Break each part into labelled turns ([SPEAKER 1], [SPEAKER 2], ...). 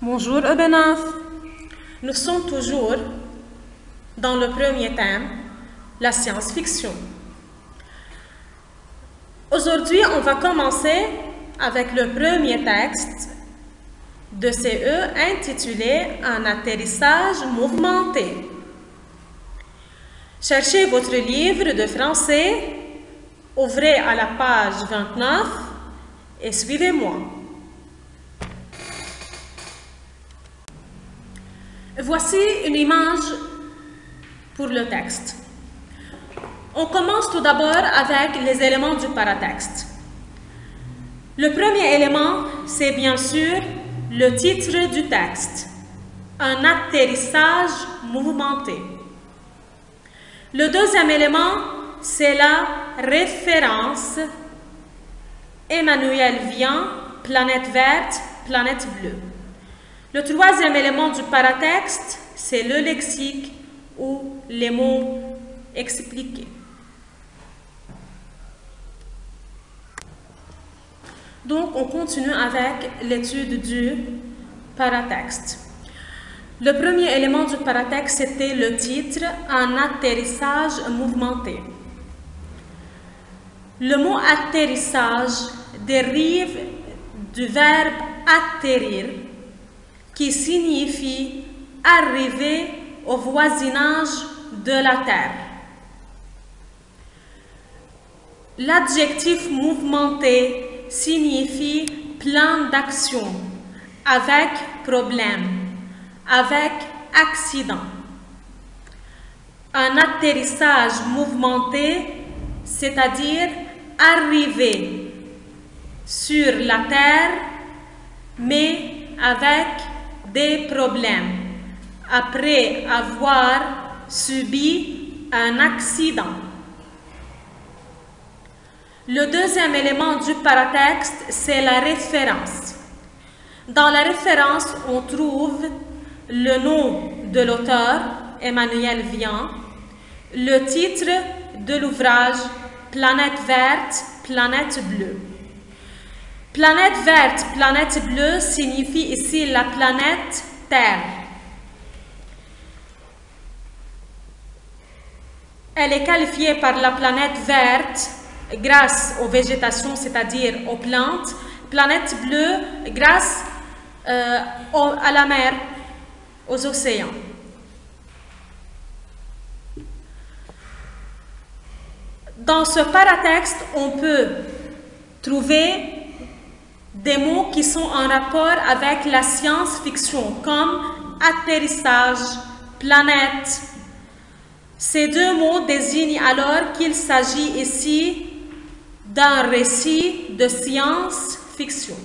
[SPEAKER 1] Bonjour Ebenaf. Nous sommes toujours dans le premier thème, la science-fiction. Aujourd'hui, on va commencer avec le premier texte de CE intitulé « Un atterrissage mouvementé ». Cherchez votre livre de français, ouvrez à la page 29 et suivez-moi. Voici une image pour le texte. On commence tout d'abord avec les éléments du paratexte. Le premier élément, c'est bien sûr le titre du texte, un atterrissage mouvementé. Le deuxième élément, c'est la référence Emmanuel Vian, planète verte, planète bleue. Le troisième élément du paratexte, c'est le lexique ou les mots expliqués. Donc, on continue avec l'étude du paratexte. Le premier élément du paratexte, c'était le titre « Un atterrissage mouvementé ». Le mot « atterrissage » dérive du verbe « atterrir » qui signifie « arriver au voisinage de la Terre ». L'adjectif « mouvementé » signifie plan d'action, avec problème, avec accident. Un atterrissage mouvementé, c'est-à-dire arriver sur la Terre, mais avec des problèmes, après avoir subi un accident. Le deuxième élément du paratexte, c'est la référence. Dans la référence, on trouve le nom de l'auteur, Emmanuel Vian, le titre de l'ouvrage, Planète verte, planète bleue. Planète verte, planète bleue signifie ici la planète Terre. Elle est qualifiée par la planète verte grâce aux végétations, c'est-à-dire aux plantes, planète bleue grâce à la mer, aux océans. Dans ce paratexte, on peut trouver des mots qui sont en rapport avec la science-fiction, comme atterrissage, planète. Ces deux mots désignent alors qu'il s'agit ici d'un récit de science-fiction.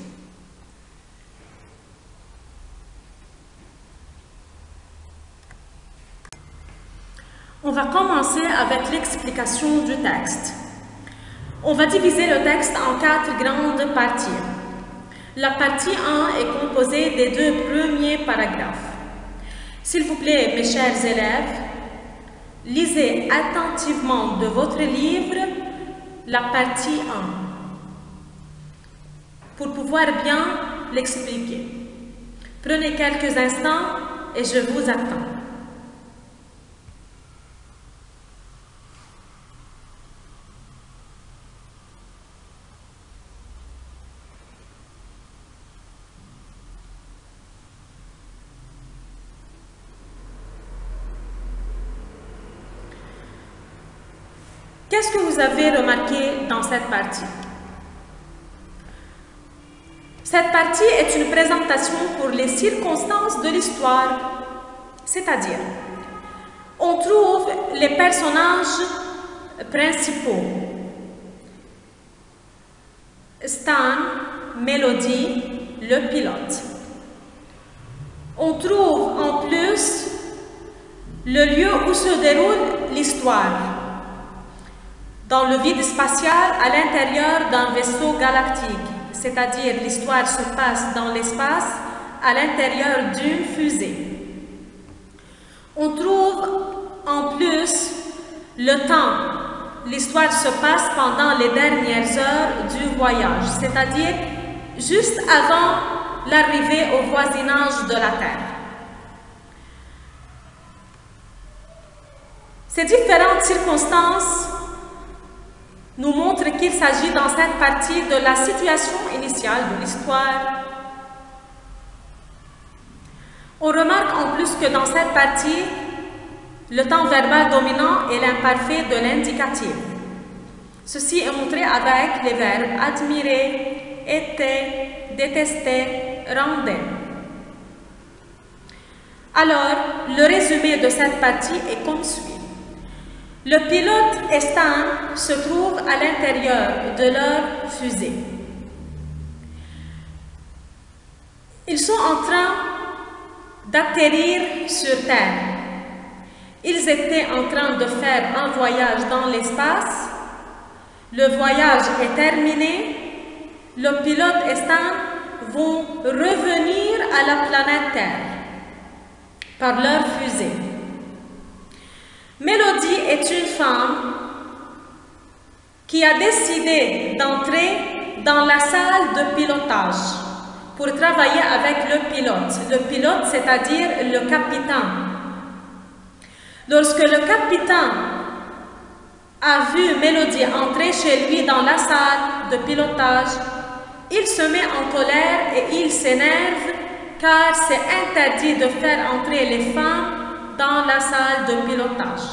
[SPEAKER 1] On va commencer avec l'explication du texte. On va diviser le texte en 4 grandes parties. La partie 1 est composée des 2 premiers paragraphes. S'il vous plaît, mes chers élèves, lisez attentivement de votre livre la partie 1 pour pouvoir bien l'expliquer. Prenez quelques instants et je vous attends. Qu'est-ce que vous avez remarqué dans cette partie? Cette partie est une présentation pour les circonstances de l'histoire, c'est-à-dire, on trouve les personnages principaux. Stan, Mélodie, le pilote. On trouve en plus le lieu où se déroule l'histoire. Dans le vide spatial, à l'intérieur d'un vaisseau galactique, c'est-à-dire l'histoire se passe dans l'espace, à l'intérieur d'une fusée. On trouve en plus le temps. L'histoire se passe pendant les dernières heures du voyage, c'est-à-dire juste avant l'arrivée au voisinage de la Terre. Ces différentes circonstances nous montrent qu'il s'agit dans cette partie de la situation initiale de l'histoire. On remarque en plus que dans cette partie, le temps verbal dominant est l'imparfait de l'indicatif. Ceci est montré avec les verbes admirer, était, détester, rendait. Alors, le résumé de cette partie est comme suit. Le pilote et Stan se trouvent à l'intérieur de leur fusée. Ils sont en train d'atterrir sur Terre. Ils étaient en train de faire un voyage dans l'espace. Le voyage est terminé. Le pilote et Stan vont revenir à la planète Terre par leur fusée. Mélodie est une femme qui a décidé d'entrer dans la salle de pilotage pour travailler avec le pilote. Le pilote, c'est-à-dire le capitaine. Lorsque le capitaine a vu Mélodie entrer chez lui dans la salle de pilotage, il se met en colère et il s'énerve car c'est interdit de faire entrer les femmes dans la salle de pilotage.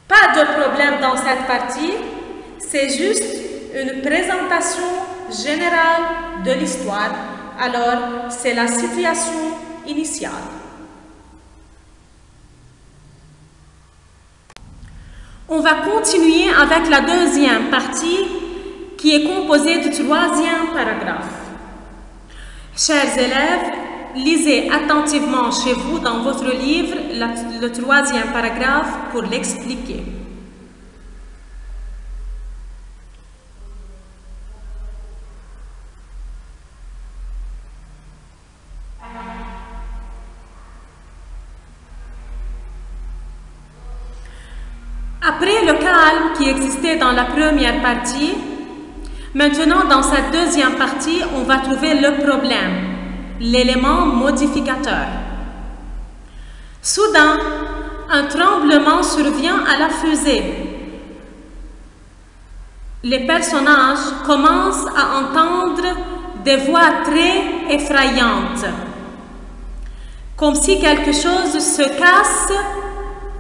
[SPEAKER 1] Pas de problème dans cette partie, c'est juste une présentation générale de l'histoire. Alors, c'est la situation initiale. On va continuer avec la deuxième partie qui est composée du troisième paragraphe. Chers élèves, lisez attentivement chez vous dans votre livre le troisième paragraphe pour l'expliquer. Après le calme qui existait dans la première partie, maintenant dans cette deuxième partie, on va trouver le problème, l'élément modificateur. Soudain, un tremblement survient à la fusée. Les personnages commencent à entendre des voix très effrayantes, comme si quelque chose se casse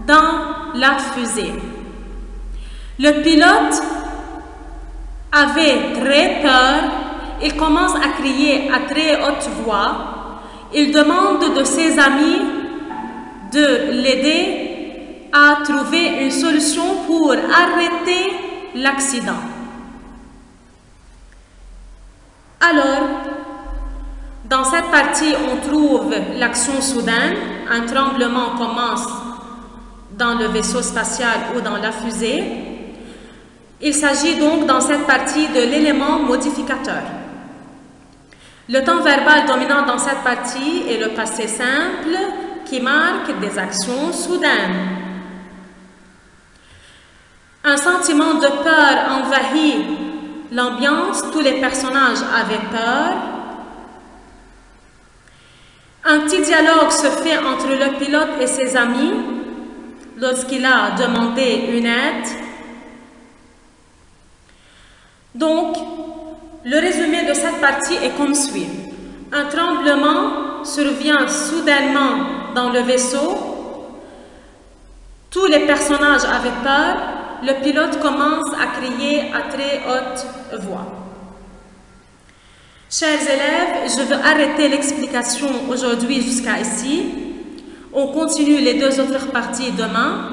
[SPEAKER 1] dans la fusée. Le pilote avait très peur. Il commence à crier à très haute voix. Il demande de ses amis de l'aider à trouver une solution pour arrêter l'accident. Alors, dans cette partie, on trouve l'action soudaine. Un tremblement commence dans le vaisseau spatial ou dans la fusée. Il s'agit donc dans cette partie de l'élément modificateur. Le temps verbal dominant dans cette partie est le passé simple qui marque des actions soudaines. Un sentiment de peur envahit l'ambiance, tous les personnages avaient peur. Un petit dialogue se fait entre le pilote et ses amis lorsqu'il a demandé une aide. Donc, le résumé de cette partie est comme suit. Un tremblement survient soudainement dans le vaisseau. Tous les personnages avaient peur. Le pilote commence à crier à très haute voix. Chers élèves, je veux arrêter l'explication aujourd'hui jusqu'à ici. On continue les deux autres parties demain.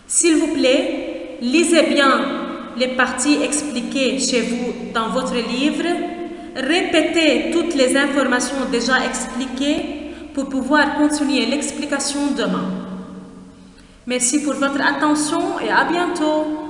[SPEAKER 1] S'il vous plaît, lisez bien les parties expliquées chez vous dans votre livre. Répétez toutes les informations déjà expliquées pour pouvoir continuer l'explication demain. Merci pour votre attention et à bientôt.